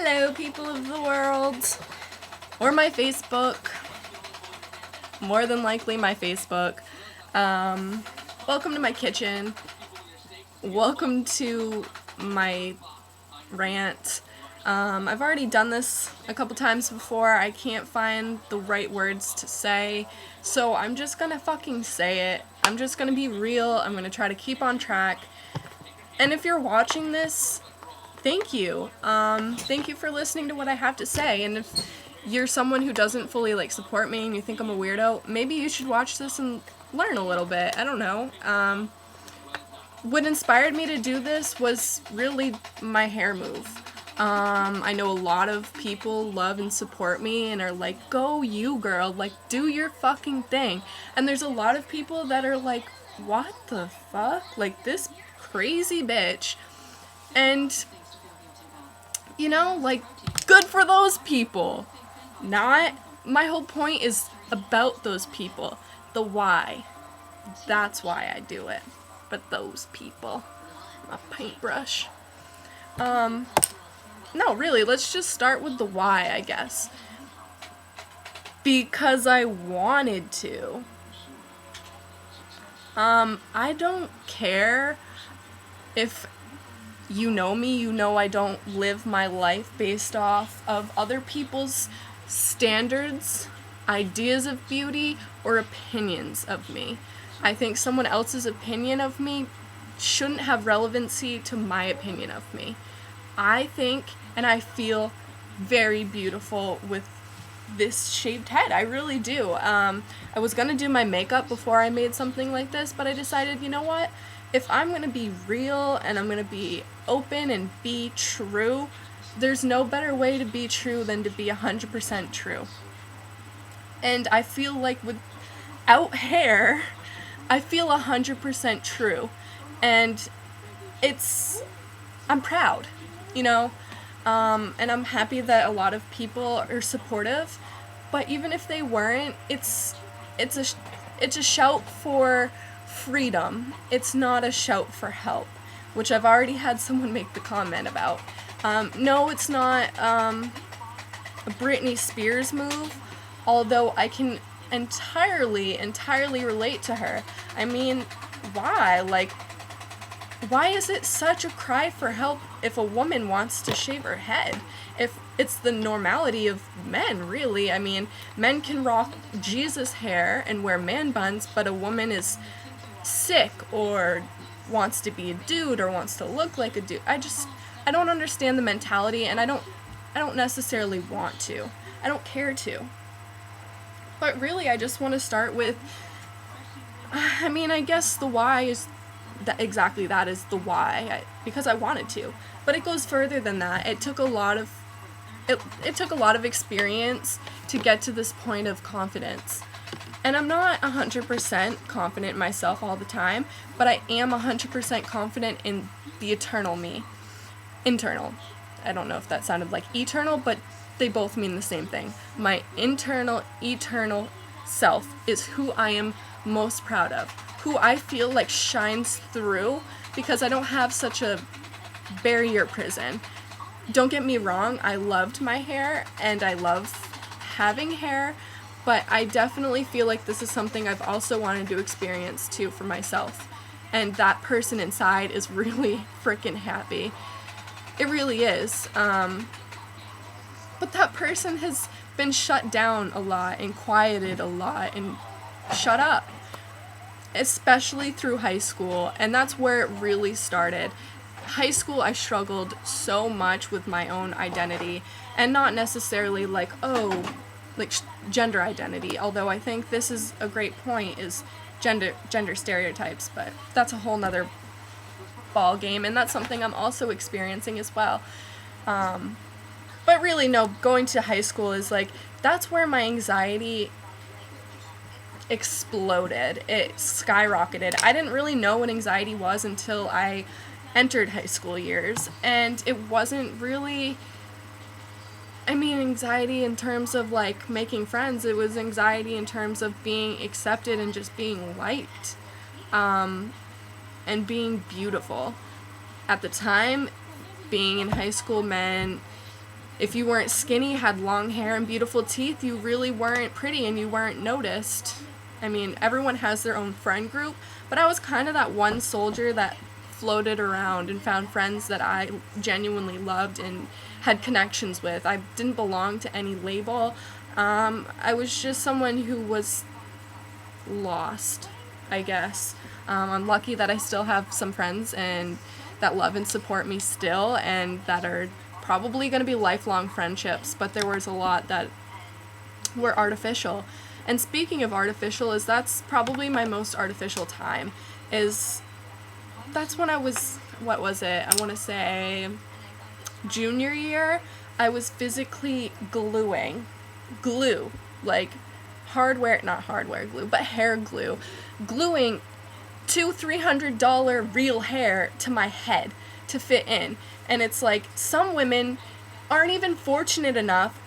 Hello, people of the world. Or my Facebook. More than likely my Facebook. Welcome to my kitchen. Welcome to my rant. I've already done this a couple times before. I can't find the right words to say, so I'm just gonna fucking say it. I'm just gonna be real. I'm gonna try to keep on track. And if you're watching this, thank you. Thank you for listening to what I have to say. And if you're someone who doesn't fully support me and you think I'm a weirdo, maybe you should watch this and learn a little bit. I don't know. What inspired me to do this was really my hair move. I know a lot of people love and support me and are like, go you girl, do your fucking thing. And there's a lot of people that are like, what the fuck? This crazy bitch. And, good for those people. My whole point is about those people. The why. That's why I do it. But those people. My paintbrush. No, really, let's just start with the why, I guess. Because I wanted to. I don't care if you know me, you know I don't live my life based off of other people's standards, ideas of beauty, or opinions of me. I think someone else's opinion of me shouldn't have relevancy to my opinion of me. I think and I feel very beautiful with this shaved head. I really do. I was gonna do my makeup before I made something like this, but I decided, you know what? If I'm gonna be real and I'm gonna be open and be true, there's no better way to be true than to be 100% true. And I feel like without hair, I feel 100% true. And I'm proud, and I'm happy that a lot of people are supportive, but even if they weren't, it's a shout for freedom. It's not a shout for help, which I've already had someone make the comment about. No, it's not a Britney Spears move, although I can entirely relate to her. I mean, why? Why is it such a cry for help if a woman wants to shave her head? If it's the normality of men, really. I mean, men can rock Jesus hair and wear man buns, but a woman is sick or wants to be a dude or wants to look like a dude. I don't understand the mentality, and I don't necessarily want to. I don't care to. But really, I just want to start with, I guess the why is exactly that is the why, because I wanted to. But it goes further than that. It took a lot of experience to get to this point of confidence. And I'm not 100% confident in myself all the time, but I am 100% confident in the eternal me. Internal. I don't know if that sounded like eternal, but they both mean the same thing. My internal, eternal self is who I am most proud of. Who I feel like shines through because I don't have such a barrier prison. Don't get me wrong, I loved my hair and I love having hair, but I definitely feel like this is something I've also wanted to experience too for myself. And that person inside is really freaking happy. It really is. But that person has been shut down a lot and quieted a lot and shut up. Especially through high school, and that's where it really started. High school, I struggled so much with my own identity, and not necessarily gender identity, although I think this is a great point, is gender stereotypes, but that's a whole nother ball game, and that's something I'm also experiencing as well. But really, no, going to high school is that's where my anxiety exploded. It skyrocketed. I didn't really know what anxiety was until I entered high school years, and it wasn't really anxiety in terms of making friends. It was anxiety in terms of being accepted and just being liked, and being beautiful. At the time, being in high school meant If you weren't skinny, had long hair, and beautiful teeth, you really weren't pretty and you weren't noticed. I mean, everyone has their own friend group, but I was kind of that one soldier that floated around and found friends that I genuinely loved and had connections with. I didn't belong to any label. I was just someone who was lost, I guess. I'm lucky that I still have some friends and that love and support me still, and that are probably going to be lifelong friendships, but there was a lot that were artificial. And speaking of artificial, is that's probably my most artificial time. That's when I was, what was it? I want to say junior year. I was physically glue, like not hardware glue, but hair glue, gluing $200-300 real hair to my head to fit in. And it's like, some women aren't even fortunate enough,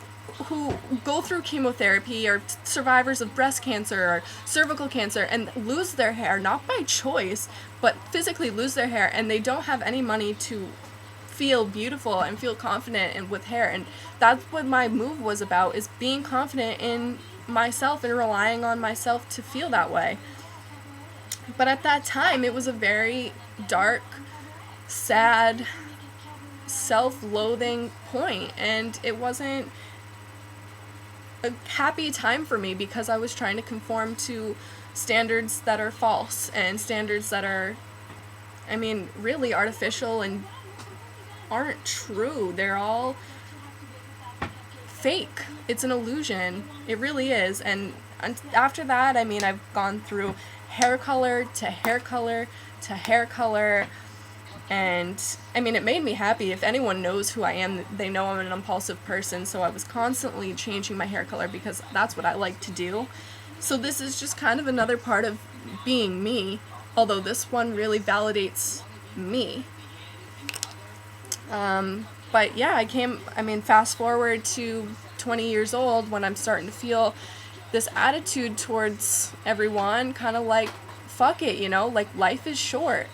who go through chemotherapy or survivors of breast cancer or cervical cancer and lose their hair, not by choice, but physically lose their hair, and they don't have any money to feel beautiful and feel confident and with hair. And that's what my move was about, is being confident in myself and relying on myself to feel that way. But at that time, it was a very dark, sad, self-loathing point, and it wasn't a happy time for me because I was trying to conform to standards that are false and standards that are, I mean, really artificial and aren't true. They're all fake. It's an illusion. It really is. And after that, I mean, I've gone through hair color to hair color to hair color, and I mean, it made me happy. If anyone knows who I am, they know I'm an impulsive person, so I was constantly changing my hair color because that's what I like to do. So this is just kind of another part of being me, although this one really validates me. But yeah, fast forward to 20 years old, when I'm starting to feel this attitude towards everyone, kind of like, fuck it, like, life is short.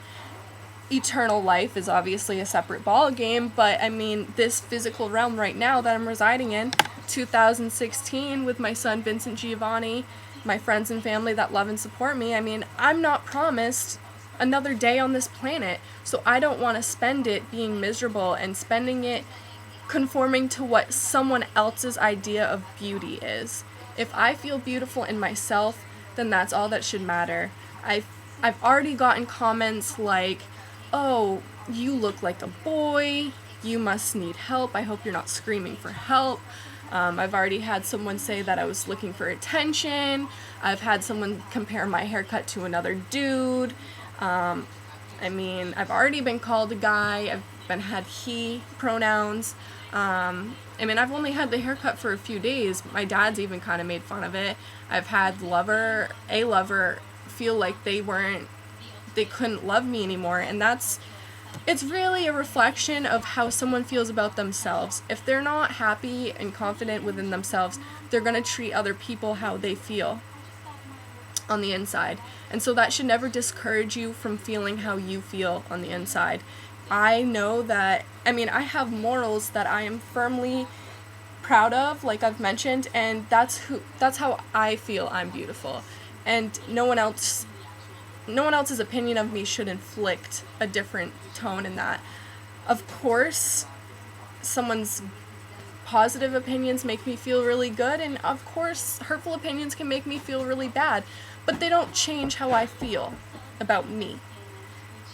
Eternal life is obviously a separate ball game, but I mean, this physical realm right now that I'm residing in, 2016, with my son Vincent Giovanni, my friends and family that love and support me, I mean, I'm not promised another day on this planet, so I don't want to spend it being miserable and spending it conforming to what someone else's idea of beauty is. If I feel beautiful in myself, then that's all that should matter. I've already gotten comments like, oh, you look like a boy, you must need help, I hope you're not screaming for help. I've already had someone say that I was looking for attention. I've had someone compare my haircut to another dude. I've already been called a guy. I've had he pronouns. I've only had the haircut for a few days. My dad's even kind of made fun of it. I've had a lover feel like they couldn't love me anymore, and it's really a reflection of how someone feels about themselves. If they're not happy and confident within themselves, they're going to treat other people how they feel on the inside. And so that should never discourage you from feeling how you feel on the inside. I know that, I have morals that I am firmly proud of, like I've mentioned, and that's how I feel I'm beautiful. And no one else's opinion of me should inflict a different tone in that. Of course, someone's positive opinions make me feel really good, and of course, hurtful opinions can make me feel really bad, but they don't change how I feel about me.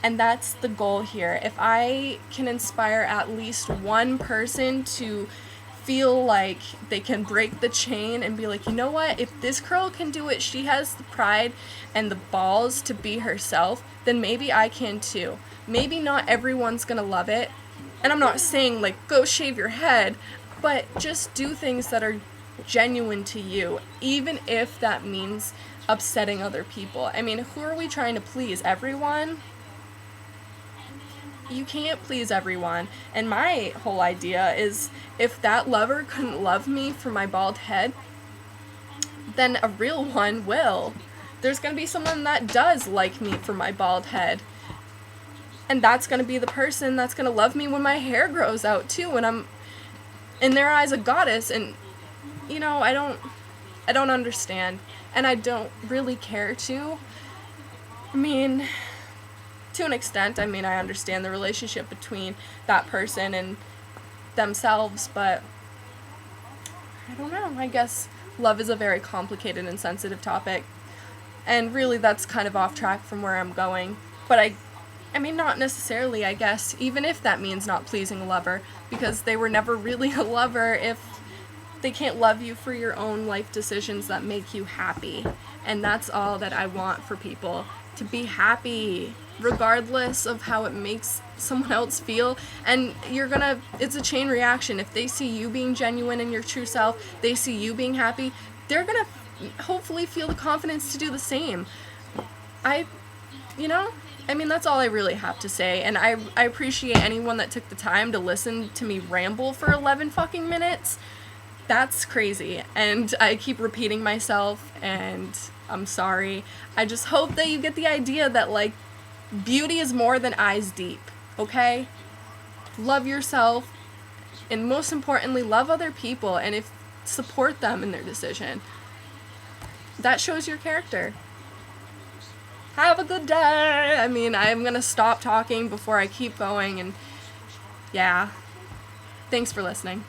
And that's the goal here. If I can inspire at least one person to feel like they can break the chain and be like, you know what, if this girl can do it, she has the pride and the balls to be herself, then maybe I can too. Maybe not everyone's gonna love it, and I'm not saying like go shave your head, but just do things that are genuine to you, even if that means upsetting other people. Who are we trying to please? Everyone? You can't please everyone. And my whole idea is, if that lover couldn't love me for my bald head, then a real one will. There's going to be someone that does like me for my bald head. And that's going to be the person that's going to love me when my hair grows out too. And in their eyes a goddess, and I don't understand, and I don't really care to. I mean, to an extent, I mean, I understand the relationship between that person and themselves, but I don't know. I guess love is a very complicated and sensitive topic. And really that's kind of off track from where I'm going. But I mean not necessarily, I guess, even if that means not pleasing a lover, because they were never really a lover if they can't love you for your own life decisions that make you happy. And that's all that I want for people, to be happy regardless of how it makes someone else feel. And it's a chain reaction. If they see you being genuine in your true self, they see you being happy, they're gonna hopefully feel the confidence to do the same. I you know I mean, that's all I really have to say, and I appreciate anyone that took the time to listen to me ramble for 11 fucking minutes. That's crazy, and I keep repeating myself, and I'm sorry. I just hope that you get the idea that, like, beauty is more than eyes deep, okay? Love yourself, and most importantly, love other people, and if support them in their decision. That shows your character. Have a good day! I mean, I'm gonna stop talking before I keep going, and yeah. Thanks for listening.